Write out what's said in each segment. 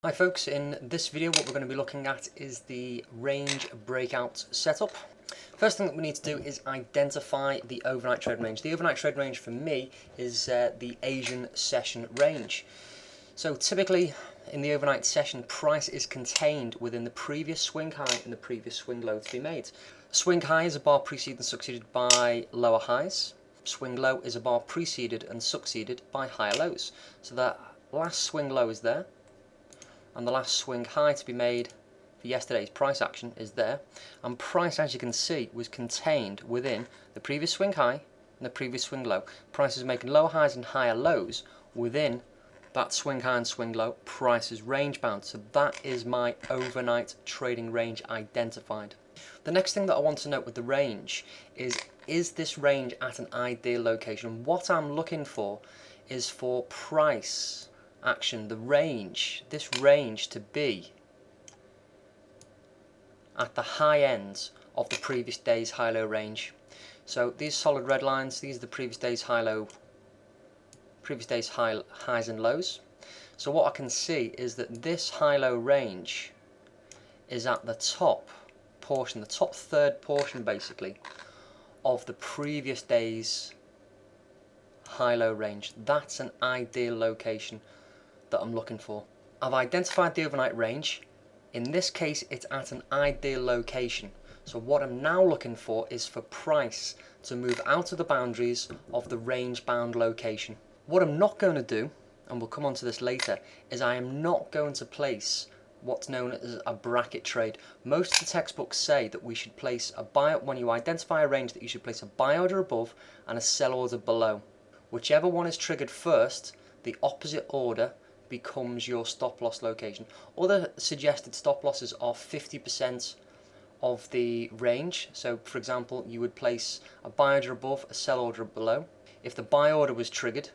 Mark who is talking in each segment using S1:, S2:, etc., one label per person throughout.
S1: Hi folks, in this video what we're going to be looking at is the range breakout setup. First thing that we need to do is identify the overnight trade range. The overnight trade range for me is the Asian session range. So typically in the overnight session, price is contained within the previous swing high and the previous swing low to be made. Swing high is a bar preceded and succeeded by lower highs. Swing low is a bar preceded and succeeded by higher lows. So that last swing low is there, and the last swing high to be made for yesterday's price action is there, and price, as you can see, was contained within the previous swing high and the previous swing low. Price is making lower highs and higher lows within that swing high and swing low. Price is range bound, so that is my overnight trading range identified. The next thing that I want to note with the range is this range at an ideal location? What I'm looking for is for price action, this range to be at the high end of the previous day's high-low range. So these solid red lines, these are the previous day's highs and lows. So what I can see is that this high-low range is at the top portion, the top third portion basically, of the previous day's high-low range. That's an ideal location that I'm looking for. I've identified the overnight range. In this case, it's at an ideal location. So what I'm now looking for is for price to move out of the boundaries of the range bound location. What I'm not going to do, and we'll come on to this later, is I am not going to place what's known as a bracket trade. Most of the textbooks say that we should place a buy, when you identify a range, that you should place a buy order above and a sell order below. Whichever one is triggered first, the opposite order becomes your stop loss location. Other suggested stop losses are 50% of the range. So for example, you would place a buy order above, a sell order below. If the buy order was triggered,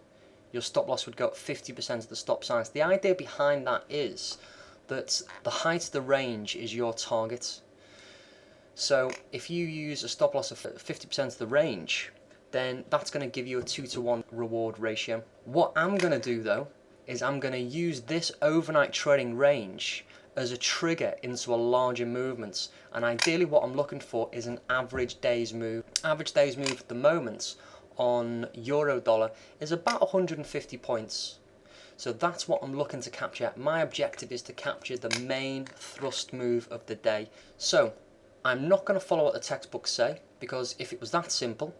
S1: your stop loss would go up 50% of the stop size. The idea behind that is that the height of the range is your target. So if you use a stop loss of 50% of the range, then that's going to give you a 2-to-1 reward ratio. What I'm going to do though is I'm going to use this overnight trading range as a trigger into a larger movement, and ideally what I'm looking for is an average day's move. Average day's move at the moment on euro dollar is about 150 points. So that's what I'm looking to capture. My objective is to capture the main thrust move of the day. So I'm not going to follow what the textbooks say, because if it was that simple,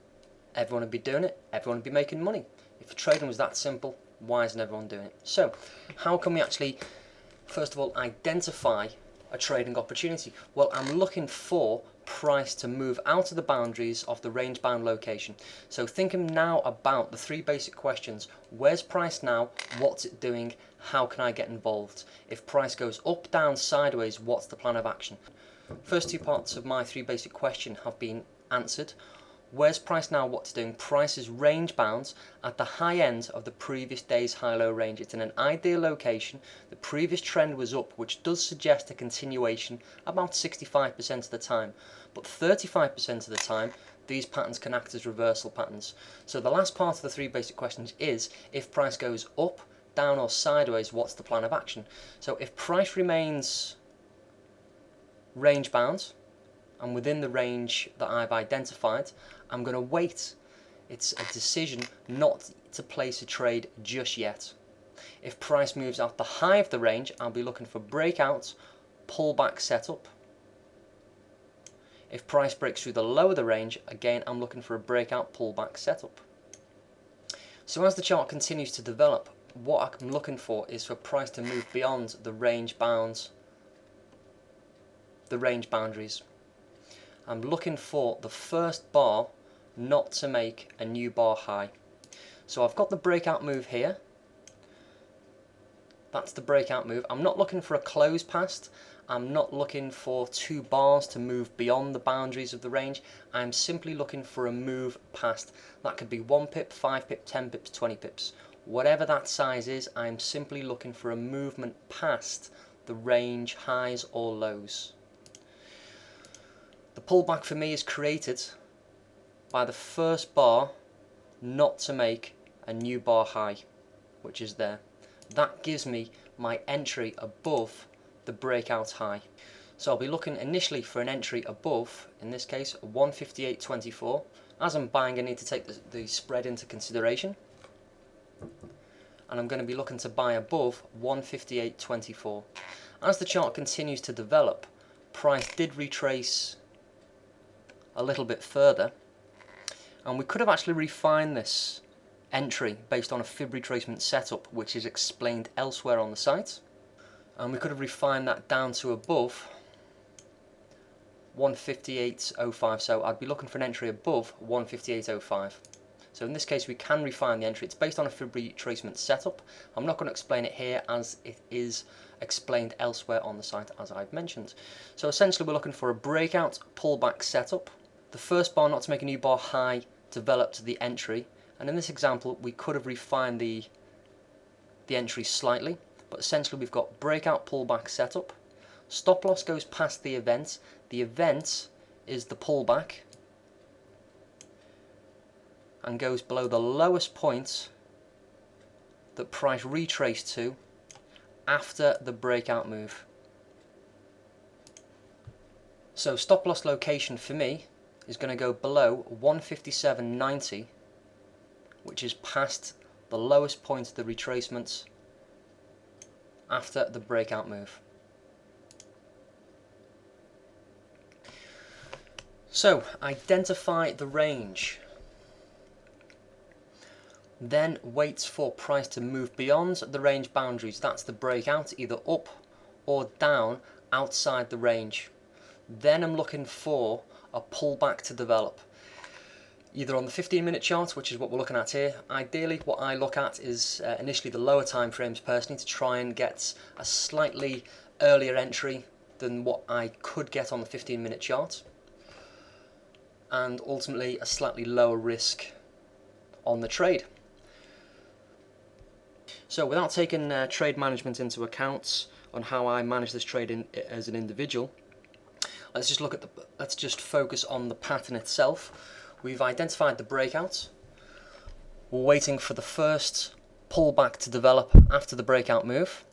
S1: everyone would be doing it, everyone would be making money. If trading was that simple, why isn't everyone doing it? So how can we actually, first of all, identify a trading opportunity? Well, I'm looking for price to move out of the boundaries of the range bound location. So thinking now about the three basic questions: where's price now, what's it doing, how can I get involved? If price goes up, down, sideways, what's the plan of action? First two parts of my three basic question have been answered. Where's price now, what's doing? Price is range bound at the high end of the previous day's high-low range. It's in an ideal location. The previous trend was up, which does suggest a continuation about 65% of the time. But 35% of the time, these patterns can act as reversal patterns. So the last part of the three basic questions is, if price goes up, down or sideways, what's the plan of action? So if price remains range bound and within the range that I've identified, I'm going to wait. It's a decision not to place a trade just yet. If price moves out the high of the range, I'll be looking for breakout, pullback setup. If price breaks through the low of the range, again I'm looking for a breakout, pullback setup. So as the chart continues to develop, what I'm looking for is for price to move beyond the range boundaries. I'm looking for the first bar not to make a new bar high. So I've got the breakout move here. That's the breakout move. I'm not looking for a close past. I'm not looking for two bars to move beyond the boundaries of the range. I'm simply looking for a move past. That could be 1 pip, 5 pip, 10 pips, 20 pips. Whatever that size is, I'm simply looking for a movement past the range highs or lows. The pullback for me is created by the first bar not to make a new bar high, which is there. That gives me my entry above the breakout high. So I'll be looking initially for an entry above, in this case 158.24. As I'm buying, I need to take the spread into consideration, and I'm going to be looking to buy above 158.24. As the chart continues to develop, price did retrace a little bit further, and we could have actually refined this entry based on a fib retracement setup, which is explained elsewhere on the site, and we could have refined that down to above 158.05. so I'd be looking for an entry above 158.05. So in this case we can refine the entry. It's based on a fib retracement setup. I'm not going to explain it here as it is explained elsewhere on the site, as I've mentioned. So essentially we're looking for a breakout pullback setup. The first bar not to make a new bar high developed the entry, and in this example we could have refined the entry slightly, but essentially we've got breakout pullback setup. Stop loss goes past the event. The event is the pullback and goes below the lowest point that price retraced to after the breakout move. So stop loss location for me is going to go below 157.90, which is past the lowest point of the retracement after the breakout move. So identify the range, then wait for price to move beyond the range boundaries. That's the breakout, either up or down outside the range. Then I'm looking for a pullback to develop, either on the 15-minute chart, which is what we're looking at here. Ideally what I look at is initially the lower time frames personally, to try and get a slightly earlier entry than what I could get on the 15-minute chart, and ultimately a slightly lower risk on the trade. So without taking trade management into account on how I manage this trade as an individual, let's just focus on the pattern itself. We've identified the breakout. We're waiting for the first pullback to develop after the breakout move,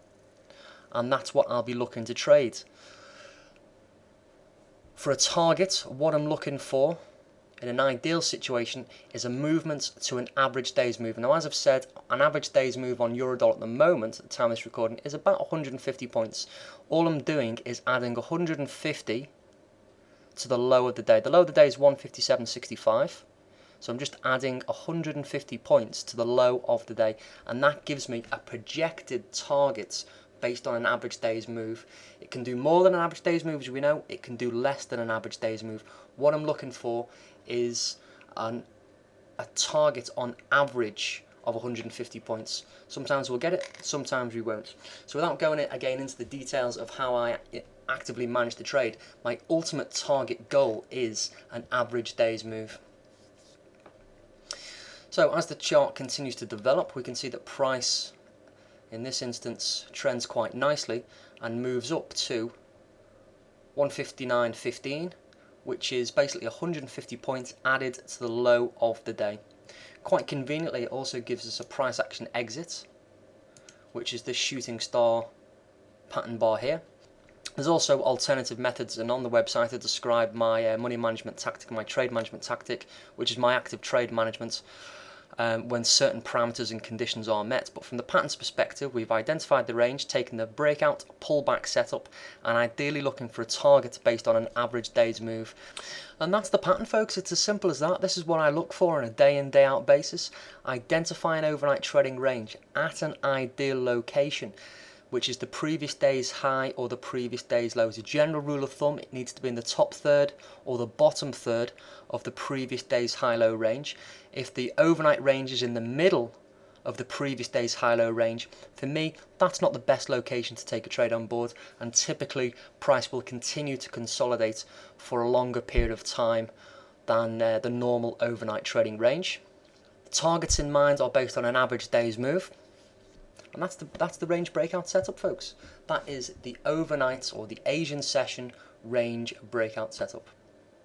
S1: and that's what I'll be looking to trade. For a target, what I'm looking for in an ideal situation is a movement to an average day's move. Now, as I've said, an average day's move on Eurodollar at the moment, at the time of this recording, is about 150 points. All I'm doing is adding 150 to the low of the day. The low of the day is 157.65. So I'm just adding 150 points to the low of the day, and that gives me a projected target based on an average day's move. It can do more than an average day's move, as we know. It can do less than an average day's move. What I'm looking for is a target on average of 150 points. Sometimes we'll get it, sometimes we won't. So without going again into the details of how I actively manage the trade, my ultimate target goal is an average day's move. So as the chart continues to develop, we can see that price in this instance trends quite nicely and moves up to 159.15, which is basically 150 points added to the low of the day. Quite conveniently, it also gives us a price action exit, which is this shooting star pattern bar here. There's also alternative methods, and on the website I describe my money management tactic, my trade management tactic, which is my active trade management when certain parameters and conditions are met. But from the patterns perspective, we've identified the range, taken the breakout pullback setup, and ideally looking for a target based on an average day's move. And that's the pattern, folks. It's as simple as that. This is what I look for on a day in, day out basis. Identify an overnight trading range at an ideal location, which is the previous day's high or the previous day's low. As a general rule of thumb, it needs to be in the top third or the bottom third of the previous day's high-low range. If the overnight range is in the middle of the previous day's high-low range, for me, that's not the best location to take a trade on board, and typically price will continue to consolidate for a longer period of time than the normal overnight trading range. The targets in mind are based on an average day's move. And that's the range breakout setup, folks. That is the overnight or the Asian session range breakout setup.